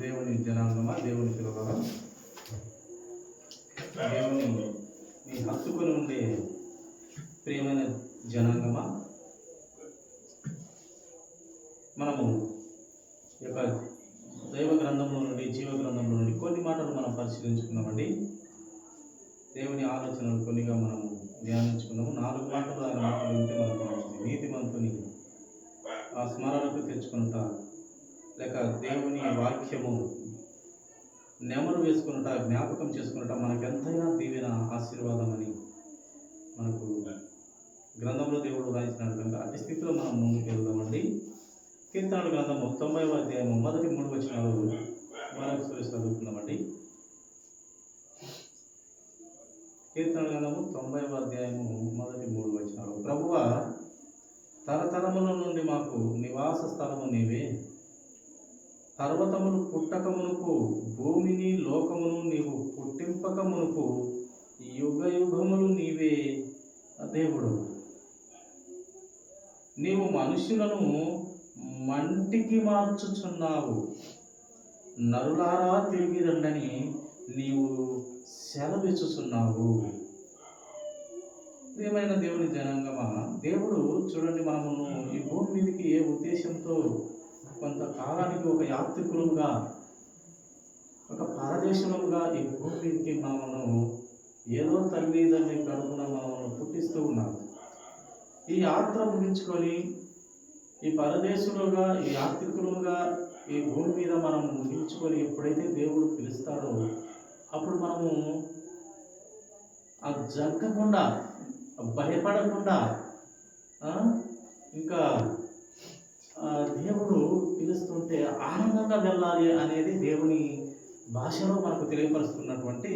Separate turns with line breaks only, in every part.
దేవుని జనాంగమా, దేవుని పిల్లల, దేవుని నీ హత్తుకొని ఉండే ప్రియమైన జనాంగమా, మనము ఈ యొక్క దైవ గ్రంథంలో నుండి, జీవ గ్రంథంలో నుండి కొన్ని మాటలు మనం పరిశీలించుకున్నామండి. దేవుని ఆలోచనలు కొన్నిగా మనము ధ్యానించుకున్నాము. 4 మాటలు ఆయన మాటలు ఉంటే మనకు మంచిది. నీతిమంతుని ఆ స్మరణకు తెచ్చుకుంటా, లేక దేవుని వాక్యము నెమరు వేసుకున్నట, జ్ఞాపకం చేసుకున్నట మనకెంతైనా దీవెన, ఆశీర్వాదం అని మనకు గ్రంథంలో దేవుడు రాయించినాడు కనుక అతి స్థితిలో మనం ముందుకు వెళ్దామండి. కీర్తనల గ్రంథము 90వ అధ్యాయము మొదటి 3 వచనాలు మరొకసారి చదువుకుందామండి. కీర్తనల గ్రంథము 90వ అధ్యాయము మొదటి 3 వచనాలు. ప్రభువా, తరతరముల నుండి మాకు నివాస స్థలము నీవే. పర్వతములు పుట్టక మునుపు, భూమిని లోకమును నీవు పుట్టింపక మునుపు, యుగ యుగములు నీవే దేవుడు. నీవు మనుషులను మంటికి మార్చుచున్నావు. నరులారా తిరిగి రండని నీవు సెలవిచ్చుచున్నావు. ప్రియమైన దేవుని జనాంగమా, దేవుడు చూడండి, మనము ఈ భూమి మీదకి ఏ ఉద్దేశంతో కొంతకాలానికి ఒక యాత్రికులుగా, ఒక పరదేశములుగా ఈ భూమి మీదకి మనము ఏదో తల్లిదండ్రి కడుపున మనము పుట్టిస్తూ ఉన్నాము. ఈ యాత్ర ముగించుకొని ఈ పరదేశులుగా, ఈ యాత్రికులుగా ఈ భూమి మీద మనం ముగించుకొని ఎప్పుడైతే దేవుడు పిలుస్తాడో అప్పుడు మనము జగ్గకుండా, భయపడకుండా, ఇంకా దేవుడు పిలుస్తుంటే ఆనందంగా వెళ్ళాలి అనేది దేవుని భాషలో మనకు తెలియపరుస్తున్నటువంటి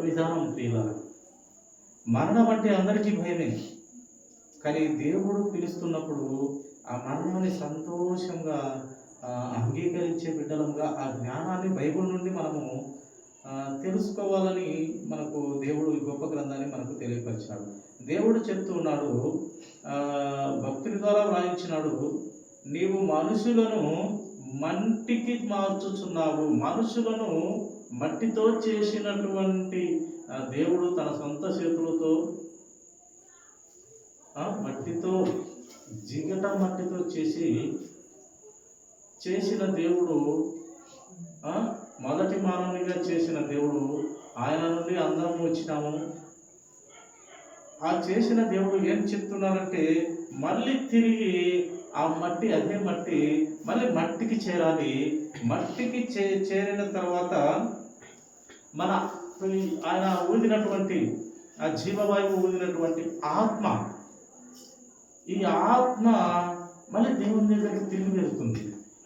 విధానం. ప్రియుల, మరణం అంటే అందరికీ భయమే, కానీ దేవుడు పిలుస్తున్నప్పుడు ఆ మరణాన్ని సంతోషంగా అంగీకరించే బిడ్డలంగా ఆ జ్ఞానాన్ని బైబిల్ నుండి మనము తెలుసుకోవాలని మనకు దేవుడు ఈ గొప్ప గ్రంథాన్ని మనకు తెలియపరిచాడు. దేవుడు చెప్తూ ఉన్నాడు, భక్తుడి ద్వారా వ్రాయించినాడు, నీవు మనుషులను మంటికి మార్చుచున్నావు. మనుషులను మట్టితో చేసినటువంటి దేవుడు తన సొంత చేతులతో మట్టితో, జిగట మట్టితో చేసిన దేవుడు, మొదటి మానవునిగా చేసిన దేవుడు, ఆయన నుండి అందరం వచ్చినాము. ఆ చేసిన దేవుడు ఏం చెప్తున్నారంటే, మళ్ళీ తిరిగి ఆ మట్టి, అదే మట్టి మళ్ళీ మట్టికి చేరాలి. మట్టికి చేరిన తర్వాత మన ఆయన ఊదినటువంటి ఆ జీవవాయువు ఊదినటువంటి ఆత్మ, ఈ ఆత్మ మళ్ళీ దేవుని దగ్గరికి తిరిగి వెళ్తుంది.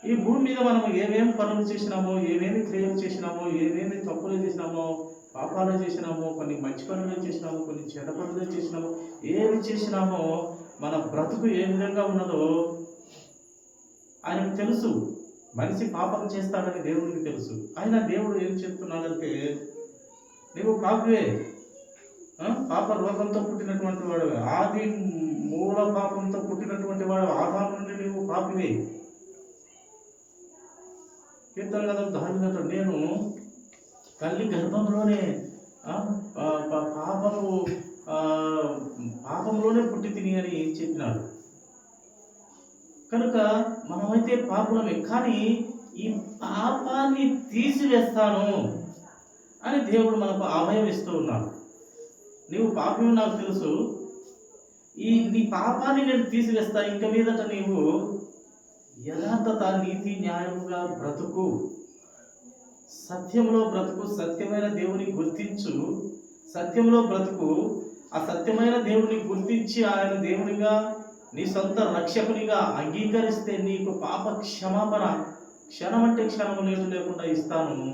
ఈ భూమి మీద మనం ఏమేమి పనులు చేసినామో, ఏమేమి క్రియలు చేసినామో, ఏమేమి తప్పులు చేసినామో, పాపాలు చేసినామో, కొన్ని మంచి పనులు చేసినామో, కొన్ని చెడ్డ పనులు చేసినామో, ఏమి చేసినామో, మన బ్రతుకు ఏ విధంగా ఉన్నదో ఆయనకు తెలుసు. మనిషి పాపం చేస్తాడని దేవుడికి తెలుసు. ఆయన దేవుడు ఏం చెప్తున్నాడంటే, నీవు పాపివే, పాప రోగంతో పుట్టినటువంటి వాడు, ఆది మూల పాపంతో పుట్టినటువంటి వాడు, ఆదాము నుండి నీవు పాపివే. కీర్తన కదా దానితో, నేను తల్లి గర్భంలోనే పాపంలోనే పుట్టి తిని అని చెప్పినాడు. కనుక మనమైతే పాపులమే, కానీ ఈ పాపాన్ని తీసివేస్తాను అని దేవుడు మనకు అభయం ఇస్తూ ఉన్నాడు. నీవు పాపం నాకు తెలుసు, నీ పాపాన్ని నేను తీసివేస్తా. ఇంక మీదట నీవు యథార్థత, నీతి, న్యాయముగా బ్రతుకు, సత్యంలో బ్రతుకు, సత్యమైన దేవుని గుర్తించు, సత్యంలో బ్రతుకు. ఆ సత్యమైన దేవుని గుర్తించి ఆయన దేవునిగా, నీ సొంత రక్షకునిగా అంగీకరిస్తే నీకు పాప క్షమాపణ క్షణం అంటే క్షణము లేకుండా ఇస్తాను.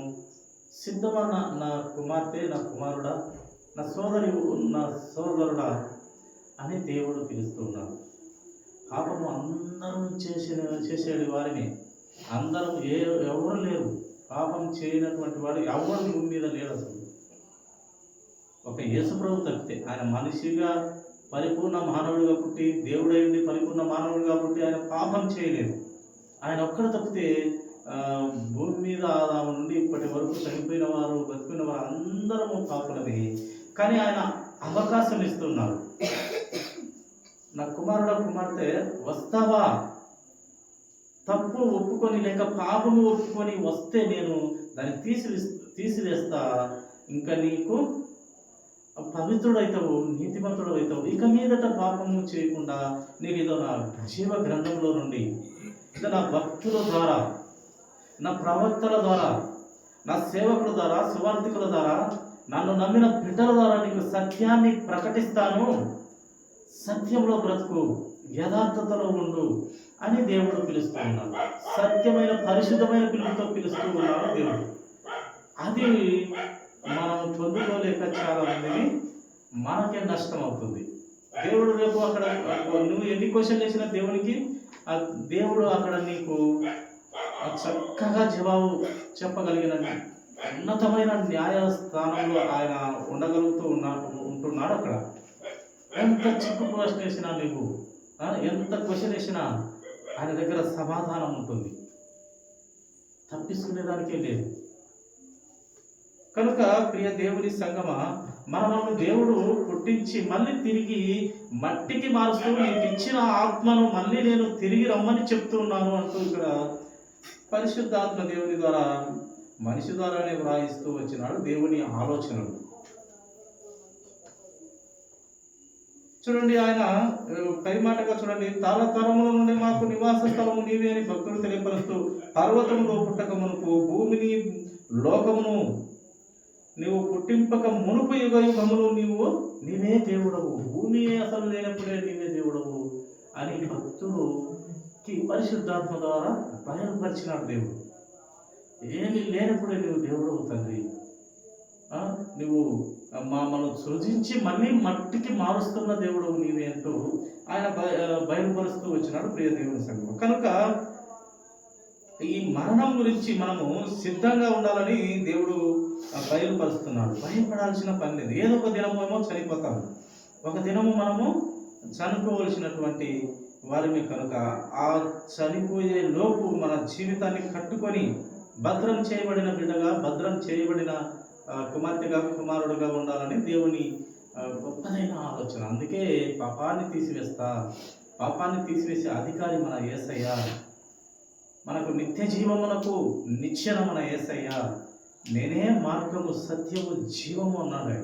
సిద్ధమన్న నా కుమార్తె, నా కుమారుడా, నా సోదరుడా అని దేవుడు పిలుస్తూ ఉన్నాడు. పాపము అందరం చేసేది వారిని, అందరం ఎవరు లేరు. పాపం చేయనటువంటి వాడు ఎవరు భూమి మీద లేడు అసలు. ఒక యేసుప్రభు తప్పితే, ఆయన మనిషిగా పరిపూర్ణ మానవుడిగా పుట్టి, దేవుడైంది పరిపూర్ణ మానవుడిగా పుట్టి ఆయన పాపం చేయలేదు. ఆయన ఒక్కడు తప్పితే భూమి మీద ఆదాము నుండి ఇప్పటి వరకు చనిపోయిన వారు బతుకున్న వారు అందరము పాపులమే. కానీ ఆయన అవకాశం ఇస్తున్నాడు. నా కుమారుడు కుమార్తె వస్తావా, తప్పు ఒప్పుకొని లేక పాపము ఒప్పుకొని వస్తే నేను దాన్ని తీసివేస్తా, ఇంకా నీకు పవిత్రుడైతావు, నీతిమంతుడు అవుతావు, ఇక మీదట పాపము చేయకుండా నీకు ఏదో నా జీవ గ్రంథంలో నుండి ఇదో నా భక్తుల ద్వారా, నా ప్రవక్తల ద్వారా, నా సేవకుల ద్వారా, సువార్థికుల ద్వారా, నన్ను నమ్మిన బిడ్డల ద్వారా నీకు సత్యాన్ని ప్రకటిస్తాను, సత్యంలో బ్రతుకు, యథార్థతలో ఉండు అని దేవుడు పిలుస్తూ ఉన్నాడు. సత్యమైన పరిశుద్ధమైన పిలుపుతో పిలుస్తూ ఉన్నాడు దేవుడు. అది మనం పొందుకోలేక చాలా మందిని మనకే నష్టం అవుతుంది. దేవుడు రేపు అక్కడ నువ్వు ఎన్ని క్వశ్చన్లు వేసినా దేవునికి దేవుడు అక్కడ నీకు చక్కగా జవాబు చెప్పగలిగిన ఉన్నతమైన న్యాయస్థానంలో ఆయన ఉండగలుగుతూ ఉంటున్నాడు. అక్కడ ఎంత చిక్కు ప్రశ్న వేసినా నువ్వు ఎంత క్వశ్చన్ వేసినా ఆయన దగ్గర సమాధానం ఉంటుంది, తప్పించుకునేదానికే లేదు. కనుక ప్రియ దేవుని సంగమా, మనల్ని దేవుడు పుట్టించి మళ్ళీ తిరిగి మట్టికి మారుస్తూ నీకు ఇచ్చిన ఆత్మను మళ్ళీ నేను తిరిగి రమ్మని చెప్తున్నాను అంటూ ఇక్కడ పరిశుద్ధాత్మ దేవుని ద్వారా మనిషి ద్వారానే వ్రాయిస్తూ వచ్చినాడు దేవుని ఆలోచనలు. చూడండి, ఆయన పై మాటగా చూడండి, తరతరముల నుండి మాకు నివాస స్థలము నీవే అని భక్తులు తెలియపరుస్తూ, పర్వతములో పుట్టక మునుపు భూమిని లోకమును నీవు పుట్టింపక మునుపు యుగ యుగములు నీవే దేవుడవు, భూమి అసలు లేనప్పుడే నీవే దేవుడవు అని భక్తులకి పరిశుద్ధాత్మ ద్వారా బయలుపరిచినాడు దేవుడు. ఏమి లేనప్పుడే నువ్వు దేవుడవు తండ్రి, నువ్వు మమ్మల్ని సృజించి మళ్ళీ మట్టికి మారుస్తున్న దేవుడు నీవే అంటూ ఆయన బయలుపరుస్తూ వచ్చినాడు ప్రియ దేవుని సంఘం. కనుక ఈ మరణం గురించి మనము సిద్ధంగా ఉండాలని దేవుడు బయలుపరుస్తున్నాడు. భయపడాల్సిన పని లేదు. ఏదో ఒక దినము ఏమో చనిపోతాము, ఒక దినము మనము చనిపోవలసినటువంటి వారిని. కనుక ఆ చనిపోయే లోపు మన జీవితాన్ని కట్టుకొని భద్రం చేయబడిన బిడ్డగా, భద్రం చేయబడిన కుమార్తెగా, కుమారుడుగా ఉండాలని దేవుని గొప్పదైన ఆలోచన. అందుకే పాపాన్ని తీసివేసే అధికారి మన యేసయ్య, మనకు నిత్య జీవమునకు నిచ్చెన మన యేసయ్య. నేనే మార్గము, సత్యము, జీవము అన్నాడు.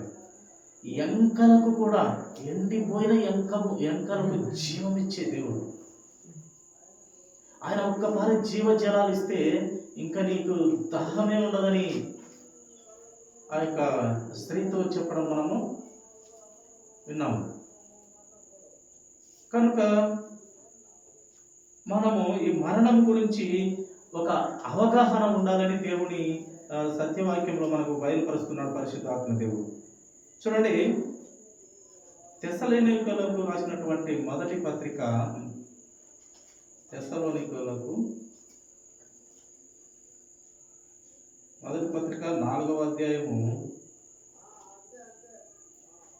ఎంకలకు కూడా, ఎండిపోయిన ఎంకలకు జీవమిచ్చే దేవుడు ఆయన. ఒక్కసారి జీవజలాలు ఇస్తే ఇంకా నీకు దాహమే ఉండదని ఆ యొక్క స్త్రీతో చెప్పడం మనము విన్నాము. కనుక మనము ఈ మరణం గురించి ఒక అవగాహన ఉండాలని దేవుని సత్యవాక్యంలో మనకు బయలుపరుస్తున్నాడు పరిశుద్ధాత్మ దేవుడు. చూడండి, తెస్సలోనికీయులకు రాసినటువంటి మొదటి పత్రిక, తెస్సలోనికీయులకు మొదటి పత్రిక 4వ అధ్యాయము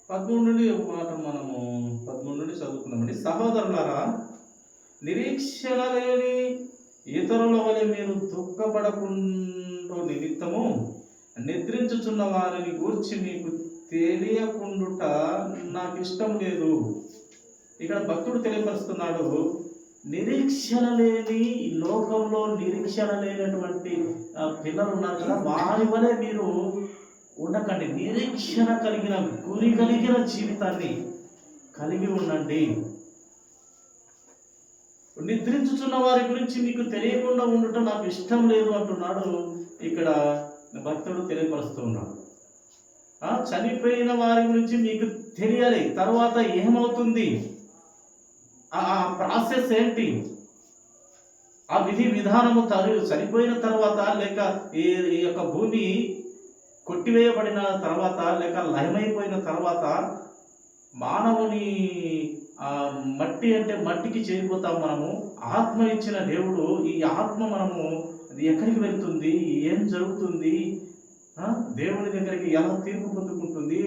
13 నుండి ఒక మాట మనము 13 నుండి చదువుకున్నామండి. సహోదరులారా, నిరీక్షణ లేని ఇతరుల వలె మీరు దుఃఖపడకుండా నిమిత్తము నిద్రించుచున్న వారిని గూర్చి మీకు తెలియకుండుట నాకు ఇష్టం లేదు. ఇక్కడ భక్తుడు తెలియపరుస్తున్నాడు, నిరీక్షణ లేని లోకంలో నిరీక్షణ లేనటువంటి పిల్లలు ఉన్నారు కదా, వారి వలె మీరు ఉండకండి. నిరీక్షణ కలిగిన, గురి కలిగిన జీవితాన్ని కలిగి ఉండండి. నిద్రించుచున్న వారి గురించి మీకు తెలియకుండా ఉండటం నాకు ఇష్టం లేదు అంటున్నాడు ఇక్కడ భక్తుడు తెలియపరుస్తూ ఉన్నాడు. చనిపోయిన వారి గురించి మీకు తెలియాలి, తర్వాత ఏమవుతుంది, ఆ ప్రాసెస్ ఏంటి, ఆ విధి విధానము చనిపోయిన తర్వాత, లేక ఈ యొక్క భూమి కొట్టివేయబడిన తర్వాత, లేక లయమైపోయిన తర్వాత మానవుని మట్టి అంటే మట్టికి చేరిపోతాం మనము. ఆత్మ ఇచ్చిన దేవుడు, ఈ ఆత్మ మనము అది ఎక్కడికి వెళ్తుంది, ఏం జరుగుతుంది, దేవుని దగ్గరికి ఎలా తీర్పు పొందుకుంటుంది,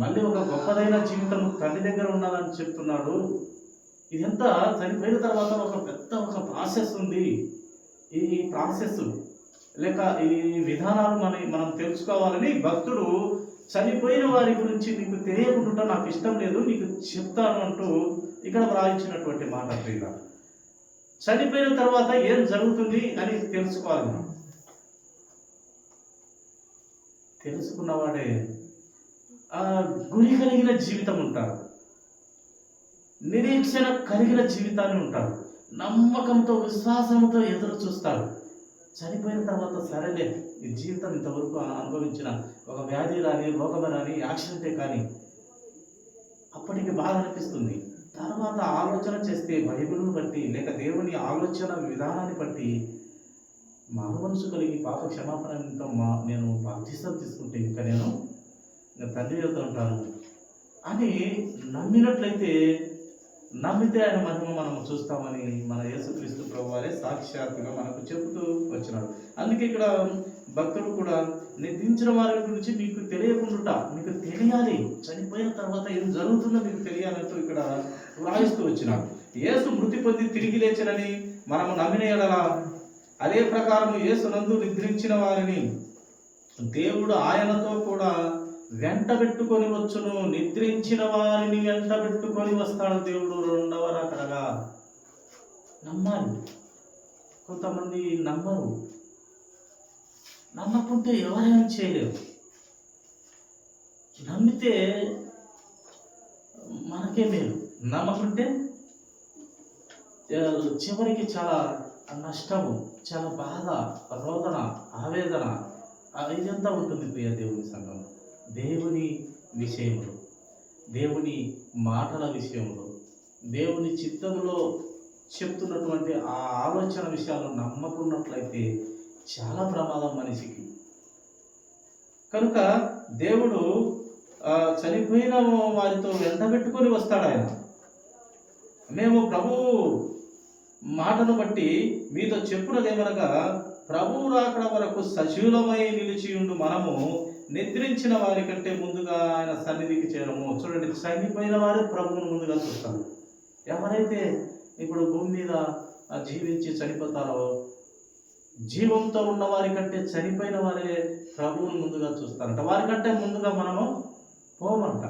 మళ్ళీ ఒక గొప్పదైన జీవితం తండ్రి దగ్గర ఉన్నదని చెప్తున్నాడు. ఇదంతా చనిపోయిన తర్వాత ఒక ప్రాసెస్ ఉంది. ఈ ప్రాసెస్ లేక ఈ విధానాలు మనం తెలుసుకోవాలని భక్తుడు చనిపోయిన వారి గురించి నీకు తెలియకుండా నాకు ఇష్టం లేదు, నీకు చెప్తాను అంటూ ఇక్కడ వ్రాయించినటువంటి మాట ప్రియుల. చనిపోయిన తర్వాత ఏం జరుగుతుంది అని తెలుసుకోవాలి మనం. తెలుసుకున్నవాడే గురి కలిగిన జీవితం ఉంటారు, నిరీక్షణ కలిగిన జీవితాన్ని ఉంటారు, నమ్మకంతో విశ్వాసంతో ఎదురు చూస్తారు. చనిపోయిన తర్వాత సరేలే, ఈ జీవితం ఇంతవరకు అనుభవించిన ఒక వ్యాధి రాని, రోగం రాని, యాక్సిడెంటే కానీ అప్పటికి బాధ అనిపిస్తుంది. తర్వాత ఆలోచన చేస్తే బైబిల్ను బట్టి లేక దేవుని ఆలోచన విధానాన్ని బట్టి మారు మనసు కలిగి పాప క్షమాపణతో నేను బాప్తిసం తీసుకుంటే ఇంకా నేను తండ్రి యొద్ద ఉంటాను అని నమ్మితే ఆయన మహిమ మనం చూస్తామని మన యేసుక్రీస్తు ప్రభువారే సాక్షాత్తుగా మనకు చెబుతూ వచ్చినాడు. అందుకే ఇక్కడ భక్తుడు కూడా నిద్రించిన వారి గురించి మీకు తెలియకుండా, మీకు తెలియాలి, చనిపోయిన తర్వాత ఏం జరుగుతుందో మీకు తెలియాలంటూ ఇక్కడ వ్రాయిస్తూ వచ్చినాడు. యేసు మృతి పొంది తిరిగి లేచనని మనము నమ్మిన ఎడల అదే ప్రకారం యేసునందు నిద్రించిన వారిని దేవుడు ఆయనతో కూడా వెంట పెట్టుకొని వచ్చును. నిద్రించిన వారిని వెంట పెట్టుకొని వస్తాడు దేవుడు రెండవ రాకడగా. నమ్మాలి. కొంతమంది నమ్మరు. నమ్మకుంటే ఎవరైనా చేయలేరు. నమ్మితే మనకే మేలు. నమ్మకుంటే చివరికి చాలా నష్టము, చాలా బాధ, రోదన, ఆవేదన ఇదంతా ఉంటుంది ప్రియ దేవుని సంఘం. దేవుని విషయంలో, దేవుని మాటల విషయంలో, దేవుని చిత్తంలో చెప్తున్నటువంటి ఆ ఆలోచన విషయాలు నమ్మకున్నట్లయితే చాలా ప్రమాదం మనిషికి. కనుక దేవుడు చనిపోయిన వారితో వెంటబెట్టుకొని వస్తాడు. ఆయన మేము ప్రభు మాటను బట్టి మీతో చెప్పున్నదేమనగా, ప్రభువు రాకడ వరకు సజీవులమై నిలిచియుండు మనము నిద్రించిన వారి కంటే ముందుగా ఆయన సన్నిధికి చేరము. చూడండి, చనిపోయిన వారే ప్రభువును ముందుగా చూస్తారు. ఎవరైతే ఇప్పుడు భూమి మీద జీవించి చనిపోతారో, జీవంతో ఉన్న వారి కంటే చనిపోయిన వారే ప్రభువును ముందుగా చూస్తారంట. వారికంటే ముందుగా మనము పోమంట.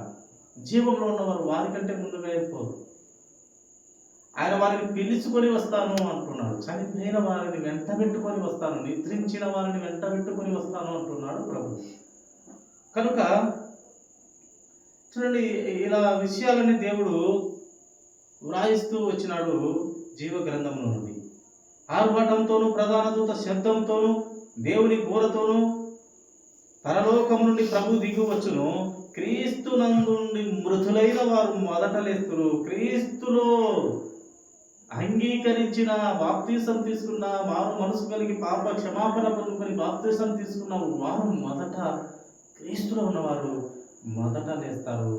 జీవంలో ఉన్నవారు వారికంటే ముందుగా అయిపోరు. ఆయన వారిని పిలుచుకొని వస్తాను అంటున్నాడు. చనిపోయిన వారిని వెంటబెట్టుకొని వస్తాను, నిద్రించిన వారిని వెంటబెట్టుకొని వస్తాను అంటున్నాడు ప్రభు. కనుక చూడండి, ఇలా విషయాలని దేవుడు వ్రాయిస్తూ వచ్చినాడు జీవ గ్రంథంలో నుండి. ఆర్భాటంతోనూ, ప్రధాన దూత శబ్దంతోనూ, దేవుని బూరతోనూ పరలోకం నుండి ప్రభు దిగి వచ్చును. క్రీస్తు నందుండి మృతులైన వారు మొదట లేస్తురు. క్రీస్తులో అంగీకరించిన, బాప్తీసం తీసుకున్న, వారు మనసు కలిగి పాప క్షమాపణ పొందుకొని బాప్తీసం తీసుకున్న వారు మొదట, క్రీస్తులో ఉన్నవారు మొదట లేస్తారు.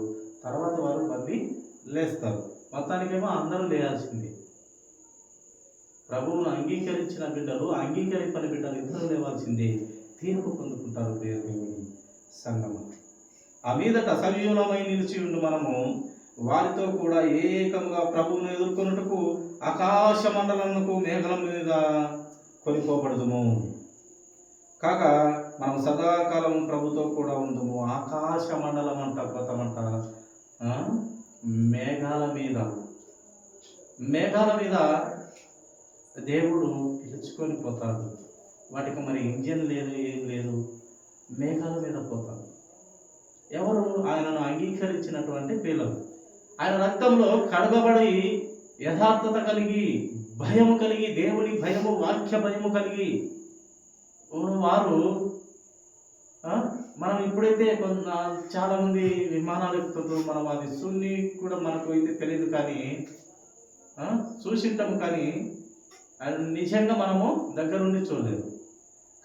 తర్వాత వారు మళ్ళీ లేస్తారు. మొత్తానికేమో అందరూ లేయాల్సింది. ప్రభువును అంగీకరించిన బిడ్డలు, అంగీకరింపని బిడ్డలు ఇద్దరు లేవాల్సిందే. తీర్పు పొందుకుంటారు దేవుని సంఘము. ఆ మీదట సజీవులమై నిలిచి ఉండు మనము వారితో కూడా ఏకముగా ప్రభువును ఎదుర్కొనుటకు ఆకాశ మండలమునకు మేఘల మీద కొనిపోబడదుము. కాక మనం సదాకాలం ప్రభుతో కూడా ఉందము. ఆకాశ మండలం అంట, కొత్తమంట, మేఘాల మీద దేవుడు పిలుచుకొని పోతాడు. వాటికి మరి ఇంజన్ లేదు, ఏం లేదు, మేఘాల మీద పోతాడు. ఎవరు? ఆయనను అంగీకరించినటువంటి పిల్లలు, ఆయన రక్తంలో కడగబడి యథార్థత కలిగి, భయము కలిగి, దేవుని భయము, వాక్య భయము కలిగి వారు. మనం ఇప్పుడైతే చాలామంది విమానాలు ఎక్కుతుంటారు. మనం అది సున్ని కూడా మనకు అయితే తెలియదు, కానీ చూసింటాము, కానీ అది నిజంగా మనము దగ్గరుండి చూడలేదు.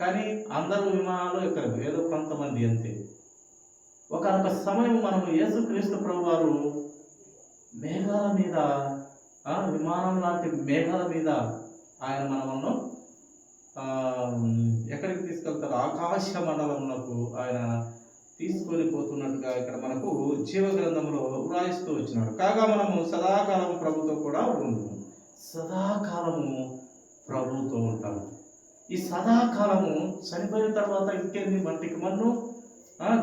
కానీ అందరూ విమానాలు ఎక్కరు, ఏదో కొంతమంది అంతే. ఒకనొక సమయం మనము యేసుక్రీస్తు ప్రభు వారు మేఘాల మీద, విమానం లాంటి మేఘాల మీద ఆయన మనము ఎక్కడికి తీసుకెళ్తారు? ఆకాశ మండలంలోకి ఆయన తీసుకొని పోతున్నట్టుగా ఇక్కడ మనకు జీవ గ్రంథంలో వ్రాయిస్తూ వచ్చినాడు. కాగా మనము సదాకాలం ప్రభుతో కూడా ఉండు. సదాకాలము ప్రభుతో ఉంటాము. ఈ సదాకాలము చనిపోయిన తర్వాత ఇంకేంది, మట్టికి మన్ను,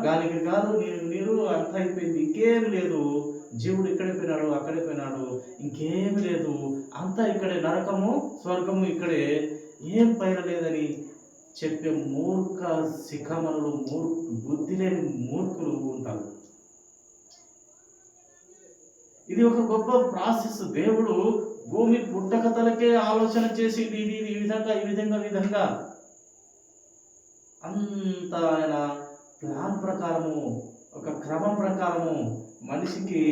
గాలికి గాలు, నీరు నీరు, అంతా అయిపోయింది, ఇంకేం లేదు. జీవుడు ఇక్కడే పోయినాడు, అక్కడే పోయినాడు, ఇంకేం లేదు, అంతా ఇక్కడే, నరకము స్వర్గము ఇక్కడే, ఏం పైన లేదని చెప్పే మూర్ఖ శిఖమనులు, బుద్ధి లేని మూర్ఖులు ఉంటారు. ఇది ఒక గొప్ప ప్రాసెస్. దేవుడు భూమి పుట్టకతలకే ఆలోచన చేసి ఇది ఈ విధంగా అంత ఆయన ప్లాన్ ప్రకారము, ఒక క్రమం ప్రకారము మనిషికి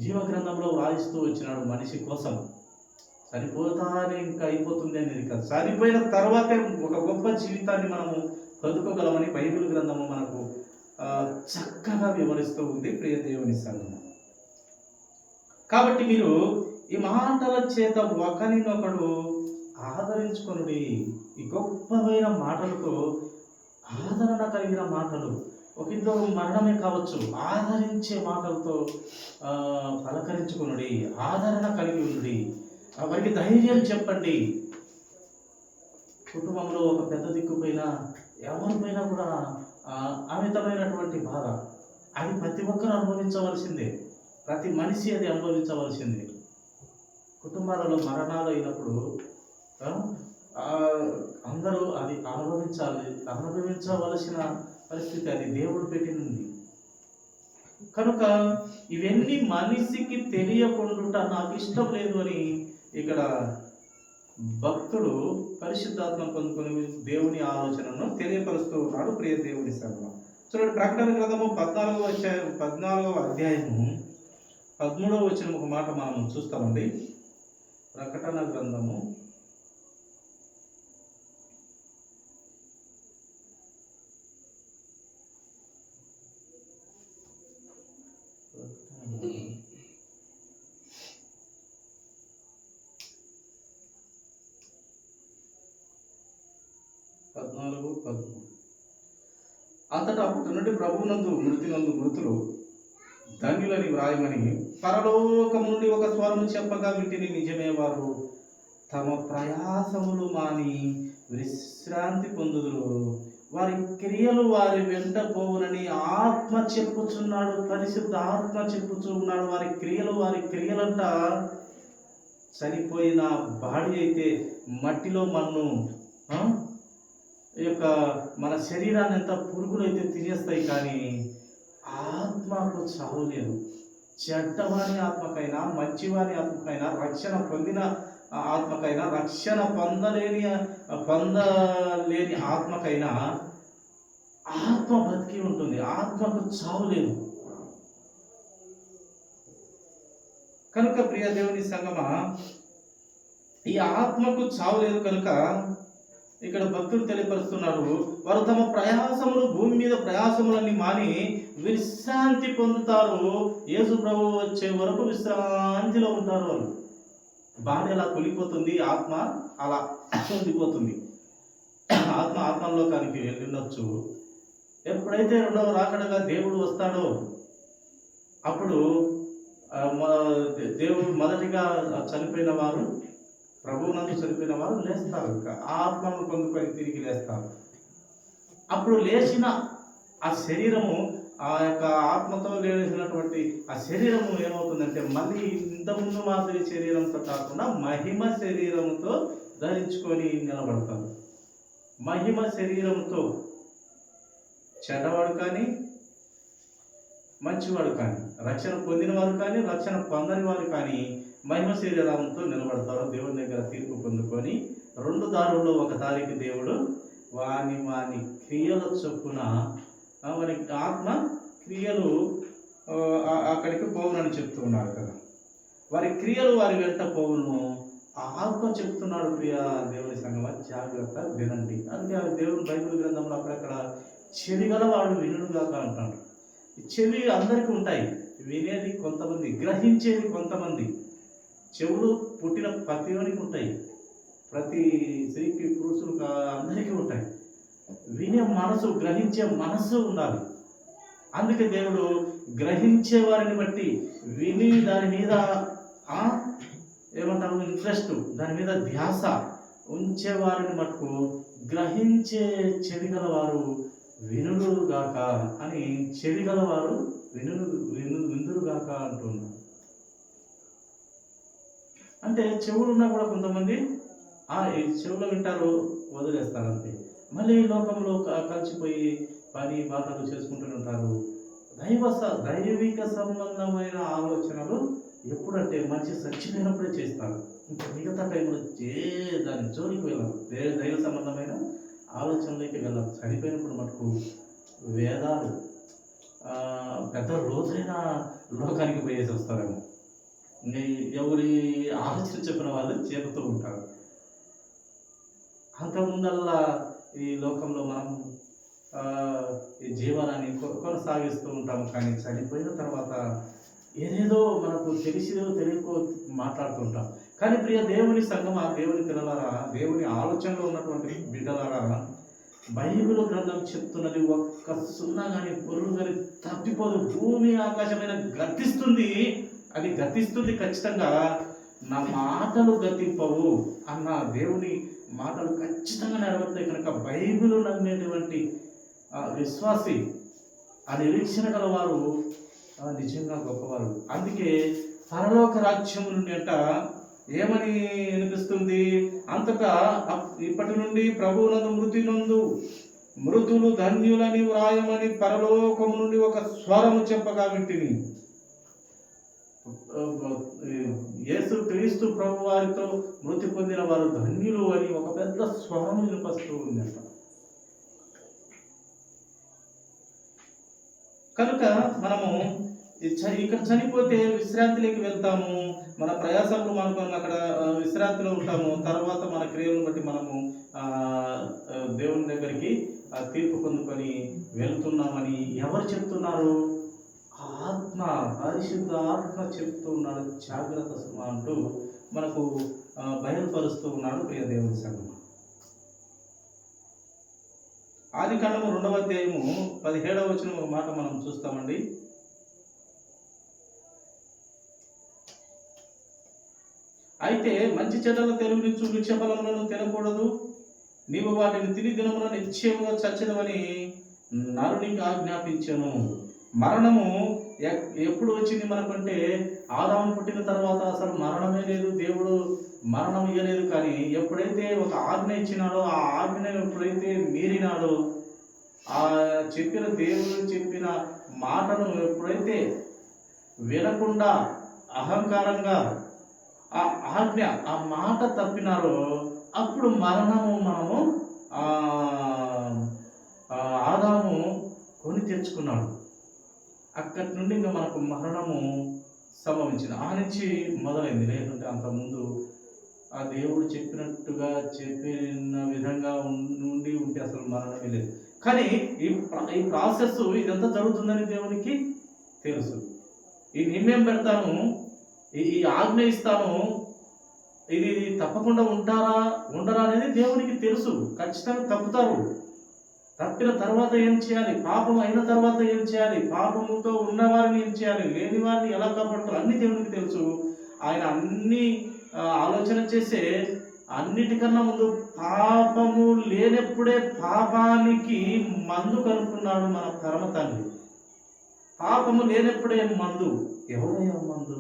జీవగ్రంథంలో వ్రాయిస్తూ వచ్చినాడు. మనిషి కోసం చనిపోతానే ఇంకా అయిపోతుంది అనేది కాదు, చనిపోయిన తర్వాతే ఒక గొప్ప జీవితాన్ని మనము బతుకోగలమని బైబిల్ గ్రంథము మనకు చక్కగా వివరిస్తూ ఉంది ప్రియ దేవుని సంఘము. కాబట్టి మీరు ఈ మాటల చేత ఒకరినొకడు ఆదరించుకొనుడి. ఈ గొప్పమైన మాటలతో, ఆదరణ కలిగిన మాటలు, ఒకంట్లో మరణమే కావచ్చు, ఆదరించే మాటలతో పలకరించుకొనుడి, ఆదరణ కలిగి ఉండి, వారికి ధైర్యం చెప్పండి. కుటుంబంలో ఒక పెద్ద దిక్కుపైన ఎవరిపైనా కూడా అమితమైనటువంటి బాధ, అది ప్రతి ఒక్కరు అనుభవించవలసిందే, ప్రతి మనిషి అది అనుభవించవలసిందే. కుటుంబాలలో మరణాలు అయినప్పుడు అందరూ అది అనుభవించవలసిన పరిస్థితి, అది దేవుడు పెట్టింది. కనుక ఇవన్నీ మనిషికి తెలియకుండా నాకు ఇష్టం లేదు అని ఇక్కడ భక్తుడు పరిశుద్ధాత్మ పొందుకొని దేవుని ఆలోచనను తెలియపరుస్తూ ఉన్నాడు ప్రియ దేవుని సంఘం. చూడండి, ప్రకటన గ్రంథము 14వ అధ్యాయము 13వ వచనం ఒక మాట మనం చూస్తామండి. ప్రకటన గ్రంథము 14:13. అంతటా అప్పటి నుండి ప్రభువునందు మృతులు ధన్యులని వ్రాయమని పరలోకము నుండి ఒక స్వరము చెప్పగా వింటిని. నిజమే, వారు తమ ప్రయాసములు మాని విశ్రాంతి పొందుదురు, వారి క్రియలు వారి వెంట పోవునని ఆత్మ చెప్పుచున్నాడు. పరిశుద్ధ ఆత్మ చెప్పుచూ ఉన్నాడు. వారి క్రియలంట చనిపోయిన బాడీ అయితే మట్టిలో మన్ను, ఈ యొక్క మన శరీరాన్ని ఎంత పురుగులు అయితే తినేస్తాయి, కానీ ఆత్మకు చావు లేదు. చెడ్డవాని ఆత్మకైనా, మంచివాని ఆత్మకైనా, రక్షణ పొందిన ఆత్మకైనా, రక్షణ పొందలేని ఆత్మకైనా ఆత్మ బతికి ఉంటుంది. ఆత్మకు చావు లేదు. కనుక ప్రియ దేవుని సంగమా, ఈ ఆత్మకు చావు లేదు కనుక ఇక్కడ భక్తుడు తెలియపరుస్తున్నాడు, వారు తమ ప్రయాసములు, భూమి మీద ప్రయాసములన్నీ మాని విశ్రాంతి పొందుతారు. యేసు ప్రభువు వచ్చే వరకు విశ్రాంతిలో ఉంటారు. వాళ్ళు బాడీ అలా కూలిపోతుంది, ఆత్మ అలా ఉండిపోతుంది. ఆత్మలోకానికి వెళ్ళిండొచ్చు. ఎప్పుడైతే రెండవ రాకడగా దేవుడు వస్తాడో అప్పుడు దేవుడు మొదటిగా చనిపోయిన వారు, ప్రభువునందు చనిపోయిన వారు లేస్తారు, ఆత్మను పొందుకొని తిరిగి లేస్తారు. అప్పుడు లేచిన ఆ శరీరము, ఆ యొక్క ఆత్మతో లేచినటువంటి ఆ శరీరము ఏమవుతుందంటే మళ్ళీ ఇంతకుముందు మాదిరి శరీరంతో కాకుండా మహిమ శరీరంతో ధరించుకొని నిలబడతారు. మహిమ శరీరంతో చెడ్డవాడు కానీ, మంచివాడు కానీ, రక్షణ పొందిన వారు కానీ, రక్షణ పొందని వారు కానీ మహిమ శరీరంతో నిలబడతారు. దేవుని దగ్గర తీర్పు పొందుకొని రెండు దారుల్లో ఒక దారికి దేవుడు వాని క్రియల చొప్పున, వారి ఆత్మ క్రియలు అక్కడికి పోవునని చెప్తూ ఉన్నారు కదా. వారి క్రియలు వారి వెంట పోవును ఆత్మ చెప్తున్నాడు. ప్రియ దేవుని సంగమా, జాగ్రత్త వినండి. అందుకే దేవుని బైబిల్ గ్రంథంలో అక్కడక్కడ చెవి గల వాడు వినుడుగాక అంటాడు. చెవి అందరికీ ఉంటాయి, వినేది కొంతమంది, గ్రహించేది కొంతమంది. చెవులు పుట్టిన ప్రతివానికి ఉంటాయి, ప్రతి స్త్రీకి పురుషులకు అందరికీ ఉంటాయి. వినే మనసు, గ్రహించే మనసు ఉండాలి. అందుకే దేవుడు గ్రహించే వారిని బట్టి విని దాని మీద ఏమంటారు ఇంట్రెస్ట్, దాని మీద ధ్యాస, ఉంచేవారిని మటుకు గ్రహించే చెవిగలవారు వినుడుగాక అని, చెవిగలవారు వినుడుగాక అంటున్నారు. అంటే చెవులు ఉన్నా కూడా కొంతమంది ఈ చెవులో వింటారు, వదిలేస్తారు అంతే. మళ్ళీ లోకంలో కలిసిపోయి పని బాటలు చేసుకుంటూనే ఉంటారు. దైవిక సంబంధమైన ఆలోచనలు ఎప్పుడంటే మనిషి చచ్చిపోయినప్పుడే చేస్తారు. ఇంకా మిగతా టైంలో దాని జోలికి వెళ్ళరు. దైవ సంబంధమైన ఆలోచనలోకి వెళ్ళరు. చనిపోయినప్పుడు మటుకు వేదాలు పెద్ద లోతైన లోకానికి పోయేసి వస్తారేమో. ఎవరి ఆలోచన చెప్పిన వాళ్ళు చేరుతూ ఉంటారు. అంతకుముందల్లా ఈ లోకంలో మనం ఈ జీవనాన్ని కొనసాగిస్తూ ఉంటాము. కానీ చనిపోయిన తర్వాత ఏదేదో మనకు తెలియకో మాట్లాడుతుంటాం. కానీ ప్రియ దేవుని సంఘం, ఆ దేవుని పిల్లలారా, దేవుని ఆలోచనలో ఉన్నటువంటి బిడ్డలారా, బైబిల్ గ్రంథం చెప్తున్నది ఒక్క సున్నా కానీ పొరుగు కానీ తప్పిపోదు. భూమి ఆకాశమైన గతిస్తుంది, అది గతిస్తుంది ఖచ్చితంగా. నా మాటలు గతింపవు అన్న దేవుని మాటలు ఖచ్చితంగా నెరవేరుతాయి. కనుక బైబిల్ నమ్మేటువంటి విశ్వాసి, ఆ నిరీక్షణ గలవారు నిజంగా గొప్పవారు. అందుకే పరలోక రాజ్యం నుండి అంట ఏమని వినిపిస్తుంది? అంతటా ఇప్పటి నుండి ప్రభువునందు మృతులు ధన్యులని వ్రాయమని పరలోకము నుండి ఒక స్వరము చెప్పగా వింటిని. యేసు క్రీస్తు ప్రభు వారితో మృతి పొందిన వారు ధన్యులు అని ఒక పెద్ద స్వరం వినిపిస్తూ ఉందంట. కనుక మనము ఇక్కడ చనిపోతే విశ్రాంతిలోకి వెళ్తాము. మన ప్రయాసంలో మనకు అక్కడ విశ్రాంతిలో ఉంటాము. తర్వాత మన క్రియలను బట్టి మనము దేవుని దగ్గరికి తీర్పు పొందుకొని వెళ్తున్నామని ఎవరు చెప్తున్నారు? ఆత్మ, పరిశుద్ధ ఆత్మ చెప్తూ ఉన్నాడు. జాగ్రత్త సుమా అంటూ మనకు బయలుపరుస్తూ ఉన్నాడు ప్రియ దేవుని సంఘం. ఆదికాండము 2వ అధ్యాయము 17వ వచనం ఒక మాట మనం చూస్తామండి. అయితే మంచి చెడ్డల తెలుగునిచ్చు వృక్ష ఫలములను తినకూడదు, నీవు వాటిని తిని దినమున నిశ్చయముగా చచ్చదవని నరునికి ఆజ్ఞాపించెను. మరణము ఎప్పుడు వచ్చింది మనకంటే, ఆదాము పుట్టిన తర్వాత అసలు మరణమే లేదు. దేవుడు మరణం ఇవ్వలేదు. కానీ ఎప్పుడైతే ఒక ఆజ్ఞ ఇచ్చినాడో, ఆ ఆజ్ఞ ఎప్పుడైతే మీరినాడో, ఆ చెప్పిన దేవుడు చెప్పిన మాటను ఎప్పుడైతే వినకుండా అహంకారంగా ఆ ఆజ్ఞ, ఆ మాట తప్పినారో, అప్పుడు మనము ఆదాము కొని తెచ్చుకున్నాడు. అక్కడి నుండి ఇంకా మనకు మరణము సంభవించింది. ఆ నుంచి మొదలైంది. లేకుంటే అంతకుముందు ఆ దేవుడు చెప్పిన విధంగా ఉంటే అసలు మరణమే లేదు. కానీ ఈ ప్రాసెస్ ఇదంతా జరుగుతుందని దేవునికి తెలుసు. ఈ నియమం పెడతాను, ఈ ఆజ్ఞ ఇస్తాను, ఇది తప్పకుండా ఉండరా అనేది దేవునికి తెలుసు. ఖచ్చితంగా తప్పుతారు. తప్పిన తర్వాత ఏం చేయాలి, పాపం అయిన తర్వాత ఏం చేయాలి, పాపముతో ఉన్నవారిని ఏం చేయాలి, లేని వారిని ఎలా కాపాడుతారు అన్ని దేవునికి తెలుసు. ఆయన అన్ని ఆలోచన చేసే అన్నిటికన్నా ముందు పాపము లేనప్పుడే పాపానికి మందు కనుక్కున్నాడు మన పరమ తండ్రి. పాపము లేనప్పుడే మందు. ఎవరయ్యా మందు?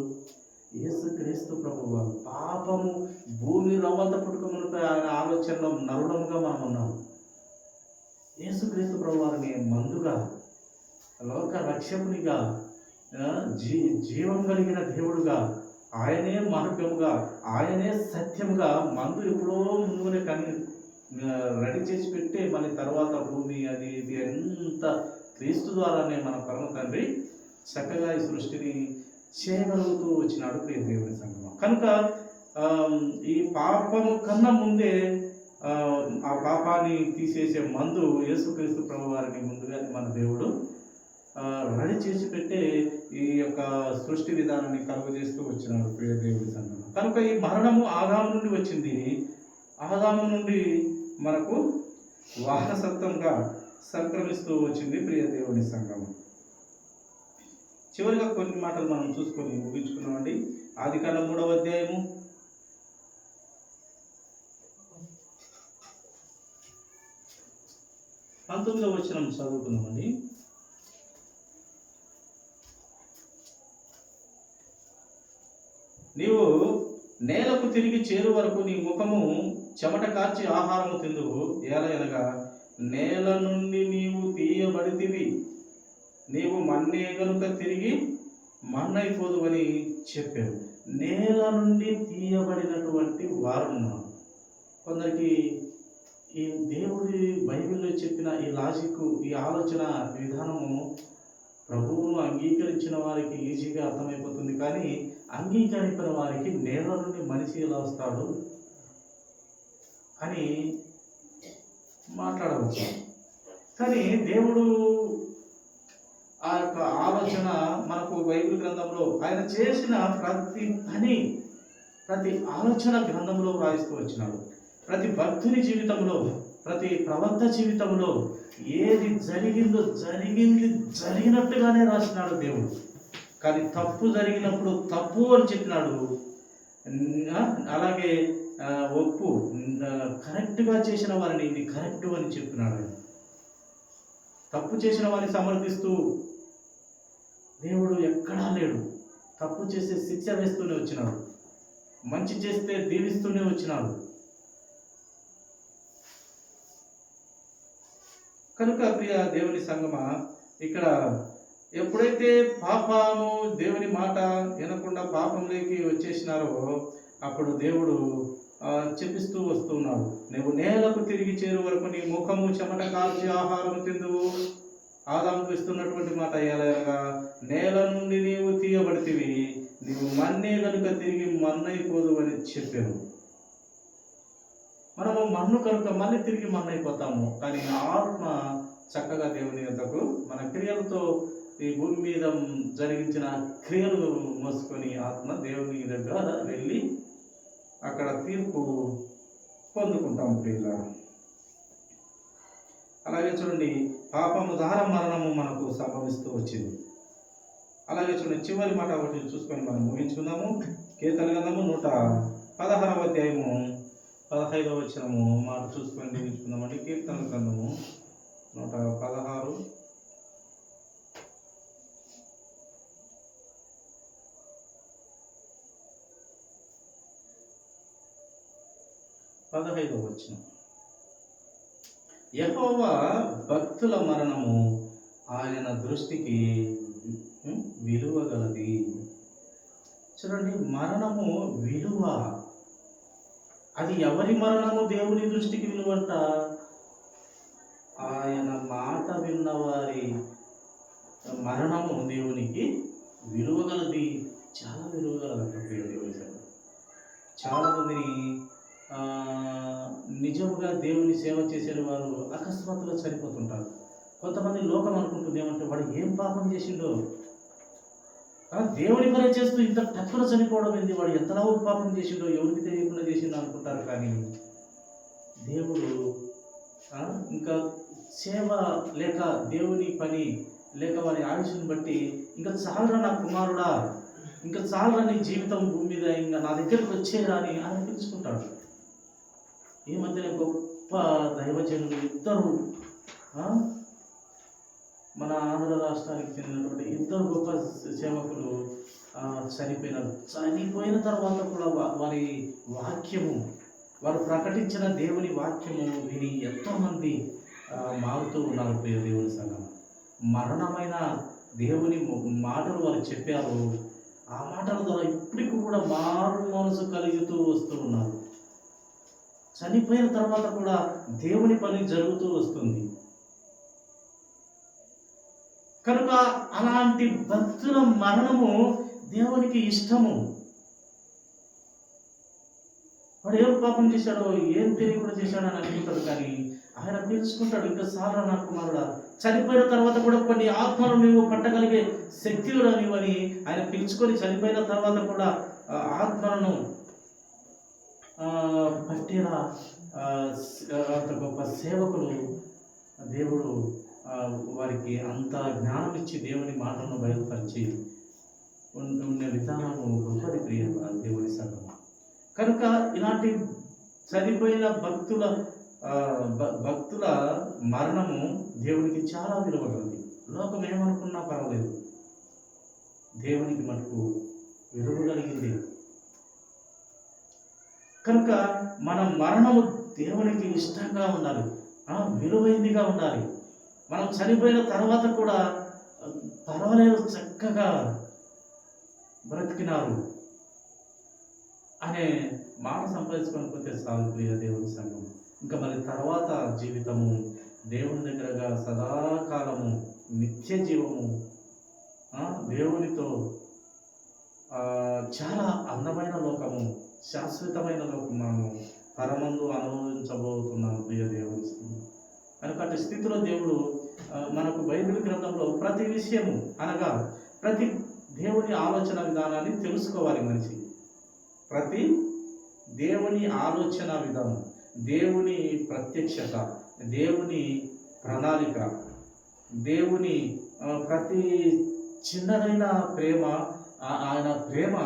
యేసు క్రీస్తు ప్రభువు. పాపము భూమి రవ్వంత పుట్టుకములపై ఆయన ఆలోచనలో నరుడముగా మనం ఉన్నాము. యేసు క్రీస్తు ప్రభువారిని మందుగా, లోక రక్షకునిగా, జీవం కలిగిన దేవుడుగా, ఆయనే మార్గముగా, ఆయనే సత్యముగా, మందు ఎప్పుడో ముందునే కానీ రెడీ చేసి పెట్టే మన తర్వాత భూమి అది ఇది ఎంత క్రీస్తు ద్వారానే మన పరమ తండ్రి చక్కగా ఈ సృష్టిని చేయగలుగుతూ వచ్చినాడు ప్రియ దేవుని సంఘం. కనుక ఈ పాపము కన్నా ముందే ఆ పాపాన్ని తీసేసే మందు యేసుక్రీస్తు ప్రభు వారిని ముందుగానే మన దేవుడు రెడీ చేసి పెట్టే ఈ యొక్క సృష్టి విధానాన్ని కలుగజేస్తూ వచ్చినాడు ప్రియ దేవుని సంఘం. కనుక ఈ మరణము ఆదాము నుండి వచ్చింది. ఆదాము నుండి మనకు వారసత్వంగా సంక్రమిస్తూ వచ్చింది ప్రియ దేవుని సంఘం. చివరిగా కొన్ని మాటలు మనం చూసుకొని ముగించుకున్నామండి. ఆదికాండం 3వ అధ్యాయము 19వ వచనం చదువుకుందామండి. నీవు నేలకు తిరిగి చేరు వరకు నీ ముఖము చెమట కార్చి ఆహారము తిందువు. ఏలయనగా నేల నుండి నీవు తీయబడితివి, నీవు మన్నే గనుక తిరిగి మన్నైపోదు అని చెప్పారు. నేల నుండి తీయబడినటువంటి వారు కొందరికి ఈ దేవుడి బైబిల్లో చెప్పిన ఈ లాజిక్, ఈ ఆలోచన విధానము ప్రభువును అంగీకరించిన వారికి ఈజీగా అర్థమైపోతుంది. కానీ అంగీకరించిన వారికి నేల నుండి మనిషి ఎలా వస్తాడు అని మాట్లాడవచ్చు. కానీ దేవుడు ఆ యొక్క ఆలోచన మనకు బైబిల్ గ్రంథంలో ఆయన చేసిన ప్రతి పని, ప్రతి ఆలోచన గ్రంథంలో వ్రాయిస్తూ వచ్చినాడు. ప్రతి భక్తుని జీవితంలో, ప్రతి ప్రవక్త జీవితంలో ఏది జరిగిందో జరిగినట్టుగానే రాసినాడు దేవుడు. కానీ తప్పు జరిగినప్పుడు తప్పు అని చెప్పినాడు. అలాగే ఒప్పు కరెక్ట్గా చేసిన వారిని ఇది కరెక్ట్ అని చెప్పినాడు. తప్పు చేసిన వారిని సమర్థిస్తూ దేవుడు ఎక్కడా లేడు. తప్పు చేస్తే శిక్ష వేస్తూనే వచ్చినాడు, మంచి చేస్తే దీవిస్తూనే వచ్చినాడు. కనుక ప్రియ దేవుని సంగమా, ఇక్కడ ఎప్పుడైతే పాపము దేవుని మాట వినకుండా పాపంలోకి వచ్చేసినారో అప్పుడు దేవుడు చెప్పిస్తూ వస్తున్నాడు. నువ్వు నేలకు తిరిగి చేరు వరకు నీ ముఖము చెమట కార్చి ఆహారం తిందువు. ఆదాముకు ఇస్తున్నటువంటి మాట ఎలాగా, నేల నుండి నీవు తీయబడితివి, నీవు మన్నే కనుక తిరిగి మన్నైపోదు అని చెప్పాను. మనము మన్ను కనుక మళ్ళీ తిరిగి మన్నైపోతాము. కానీ ఆత్మ చక్కగా దేవుని యొద్దకు మన క్రియలతో ఈ భూమి మీద జరిగించిన క్రియలు మోసుకొని ఆత్మ దేవుని దగ్గర వెళ్ళి అక్కడ తీర్పు పొందుకుంటాము ప్రియుల. అలాగే చూడండి, పాపము ద్వారా మరణము మనకు సంభవిస్తూ వచ్చింది. అలాగే చూడండి, చివరి మాట ఒకటి చూసుకొని మనం ముగించుకుందాము. కీర్తన గ్రంథము 116వ అధ్యాయము 15వ వచనము మాట చూసుకొని ముగించుకుందామండి. కీర్తన గ్రంథము 116 15వ వచనం. యెహోవా భక్తుల మరణము ఆయన దృష్టికి విలువ గలది. చూడండి, మరణము విలువ. అది ఎవరి మరణము దేవుని దృష్టికి విలువంట? ఆయన మాట విన్నవారి మరణము దేవునికి విలువ గలది, చాలా విలువ గలదంట. చాలా మందిని నిజముగా దేవుని సేవ చేసే వారు అకస్మాత్తుగా చనిపోతుంటారు. కొంతమంది లోకం అనుకుంటుంది ఏమంటే, వాడు ఏం పాపం చేసిండో, దేవుని పని చేస్తూ ఇంత టక్కున చనిపోవడం ఏంది, వాడు ఎంతలా పాపం చేసిండో ఎవరికి తెలియకుండా చేసిండో అనుకుంటారు. కానీ దేవుడు ఇంకా సేవ లేక దేవుని పని లేక వారి ఆయుష్ని బట్టి ఇంకా చాలరా నా కుమారుడా, ఇంకా చాలరా నీ జీవితం భూమి మీద, ఇంకా నా దగ్గరకు వచ్చేరా అని ఆయన పిలుచుకుంటాడు. ఈ మధ్యన గొప్ప దైవజనులు ఇద్దరు, మన ఆంధ్ర రాష్ట్రానికి చెందినటువంటి ఇద్దరు గొప్ప సేవకులు చనిపోయినారు. చనిపోయిన తర్వాత కూడా వారి వాక్యము, వారు ప్రకటించిన దేవుని వాక్యము విని ఎంతోమంది మారుతూ ఉన్నారు. ప్రియ దేవుని సంఘం, మరణమైన దేవుని మాటలు వారు చెప్పారు. ఆ మాటల ద్వారా ఇప్పటికి కూడా మారు మనసు కలుగుతూ వస్తూ ఉన్నారు. చనిపోయిన తర్వాత కూడా దేవుని పని జరుగుతూ వస్తుంది. కనుక అలాంటి భక్తుల మరణము దేవునికి ఇష్టము. వాడు ఏం పాపం చేశాడో, ఏం తెలియకుండా చేశాడో అని అనుకుంటాడు. కానీ ఆయన పిలుచుకుంటాడు, ఇంకా సారా నా కుమారుడా, చనిపోయిన తర్వాత కూడా కొన్ని ఆత్మలు నీవు పట్టగలిగే శక్తిలో నీవని ఆయన పిలుచుకొని చనిపోయిన తర్వాత కూడా ఆత్మలను పట్టిన అంత గొప్ప సేవకులు దేవుడు వారికి అంత జ్ఞానం ఇచ్చి దేవుని మాటలను బయలుపరిచి ఉండే విధానము గొప్పది ప్రియ దేవుని సంఘం. కనుక ఇలాంటి చనిపోయిన భక్తుల భక్తుల మరణము దేవునికి చాలా విలువగలది. లోకం ఏమనుకున్నా పర్వాలేదు, దేవునికి మటుకు విలువ కలిగింది. కనుక మన మరణము దేవునికి ఇష్టంగా ఉండాలి, విలువైందిగా ఉండాలి. మనం చనిపోయిన తర్వాత కూడా పర్వాలేదు, చక్కగా బ్రతికినారు అనే మాట సంపాదించుకొని పోతే చాలు ప్రియ దేవుని సంఘం. ఇంకా మరి తర్వాత జీవితము దేవుని దగ్గరగా సదాకాలము నిత్య జీవము దేవునితో చాలా అందమైన లోకము, శాశ్వతమైన లోకం మనము పరమందు అనుభవించబోతున్నాము ప్రియ దేవుని సంఘం. కనుక అటు స్థితిలో దేవుడు మనకు బైబిల్ గ్రంథంలో ప్రతి విషయము అనగా ప్రతి దేవుని ఆలోచన విధానాన్ని తెలుసుకోవాలి మనిషి. ప్రతి దేవుని ఆలోచన విధానం, దేవుని ప్రత్యక్షత, దేవుని ప్రణాళిక, దేవుని ప్రతి చిన్నదైన ప్రేమ, ఆయన ప్రేమ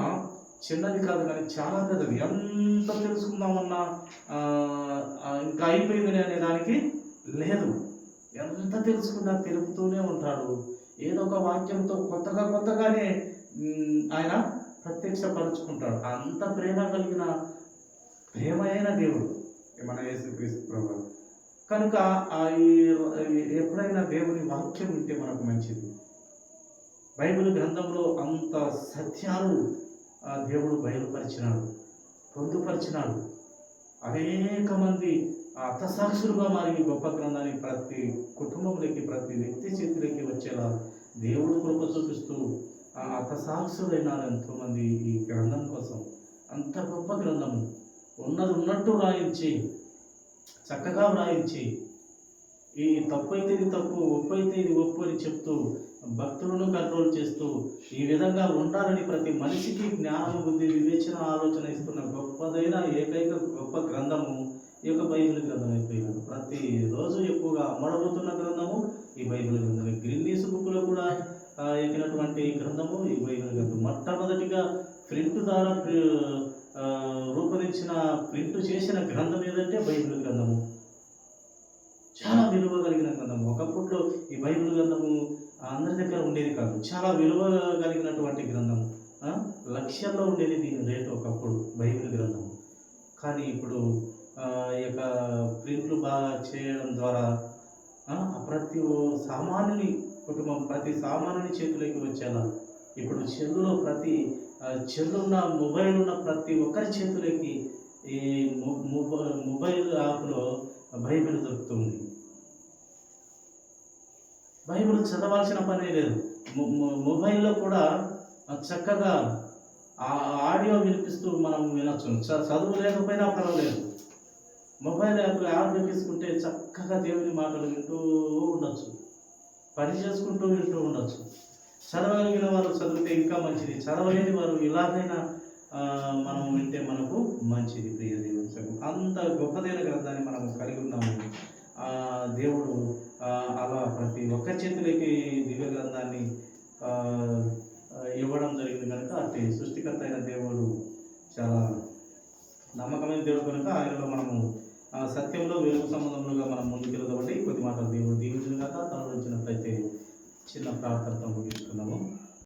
చిన్నది కాదు కానీ చాలా పెద్దది. ఎంత తెలుసుకుందామన్నా ఇంకా అయిపోయింది అనే దానికి లేదు. ఎంత తెలుసుకున్నా తెలుపుతూనే ఉంటాడు. ఏదో ఒక వాక్యంతో కొత్తగానే ఆయన ప్రత్యక్షపరుచుకుంటాడు. అంత ప్రేమ కలిగిన ప్రేమ అయిన దేవుడు మన యేసుక్రీస్తు ప్రభువు. కనుక ఎప్పుడైనా దేవుని వాక్యం వింటే మనకు మంచిది. బైబిల్ గ్రంథంలో అంత సత్యాలు దేవుడు బయలుపరిచినాడు, పొందుపరిచినాడు. అనేక మంది హతసాక్షులుగా మారి గొప్ప గ్రంథాన్ని ప్రతి కుటుంబంలోకి, ప్రతి వ్యక్తి చేతిలోకి వచ్చేలా దేవుడు కృప చూపిస్తూ హతసాక్షులైనారు ఎంతోమంది ఈ గ్రంథం కోసం. అంత గొప్ప గ్రంథము ఉన్నది ఉన్నట్టు వ్రాయించి, చక్కగా వ్రాయించి, ఈ తప్పు అయితే ఇది తప్పు, ఒప్పు అయితే ఇది ఒప్పు అని చెప్తూ భక్తులను కంట్రోల్ చేస్తూ ఈ విధంగా ఉండాలని ప్రతి మనిషికి జ్ఞానం, బుద్ధి, వివేచన, ఆలోచన ఇస్తున్న గొప్పదైన ఏకైక గొప్ప గ్రంథము ఈ యొక్క బైబిల్ గ్రంథం అయిపోయినాడు. ప్రతిరోజు ఎక్కువగా అమ్మడబోతున్న గ్రంథము ఈ బైబిల్ గ్రంథమే. గిన్నీస్ బుక్లో కూడా ఎక్కినటువంటి గ్రంథము ఈ బైబిల్ గ్రంథం. మొట్టమొదటిగా ప్రింట్ ద్వారా రూపొందించిన, ప్రింట్ చేసిన గ్రంథం ఏదంటే బైబిల్ గ్రంథము. చాలా విలువ కలిగిన గ్రంథము. ఒకప్పట్లో ఈ బైబిల్ గ్రంథము అందరి దగ్గర ఉండేది కాదు, చాలా విలువ కలిగినటువంటి గ్రంథము. లక్షల్లో ఉండేది దీని రేటు ఒకప్పుడు బైబిల్ గ్రంథము. కానీ ఇప్పుడు ఈ యొక్క ప్రింట్లు బాగా చేయడం ద్వారా ప్రతి సామాన్యుని కుటుంబం, ప్రతి సామాన్యుని చేతిలోకి వచ్చేలా ఇప్పుడు చెల్లున్న మొబైల్ ఉన్న ప్రతి ఒక్కరి చేతిలోకి ఈ మొబైల్ యాప్లో బైబిల్ దొరుకుతుంది. బైబిల్ చదవాల్సిన పనే లేదు. మొబైల్లో కూడా చక్కగా ఆడియో వినిపిస్తూ మనం వినొచ్చు. చదువు లేకపోయినా పర్వాలేదు, మొబైల్ యాప్ తీసుకుంటే చక్కగా దేవుని మాటలు వింటూ ఉండొచ్చు, పని చేసుకుంటూ వింటూ ఉండొచ్చు. చదవగలిగిన వారు చదివితే ఇంకా మంచిది, చదవలేని వారు ఇలాగైనా మనం వింటే మనకు మంచిది. ప్రియ దేవుని సంఘం, అంత గొప్పదైన గ్రంథాన్ని మనం కలిగి ఉన్నాము. దేవుడు అలా ప్రతి ఒక్క చేతిలోకి దివ్య గ్రంథాన్ని ఇవ్వడం జరిగింది కనుక అట్టి సృష్టికర్త అయిన దేవుడు చాలా నమ్మకమైన దేవుడు కనుక ఆయనలో మనము సత్యంలో వెలుగు సంబంధంలోగా మనం ముందుకెళ్దామంటే కొద్ది మాటలు దేవుడు దీవించిన కాక తనలో ఇచ్చినట్లయితే చిన్న ప్రార్థనతో ముగించుకున్నాము.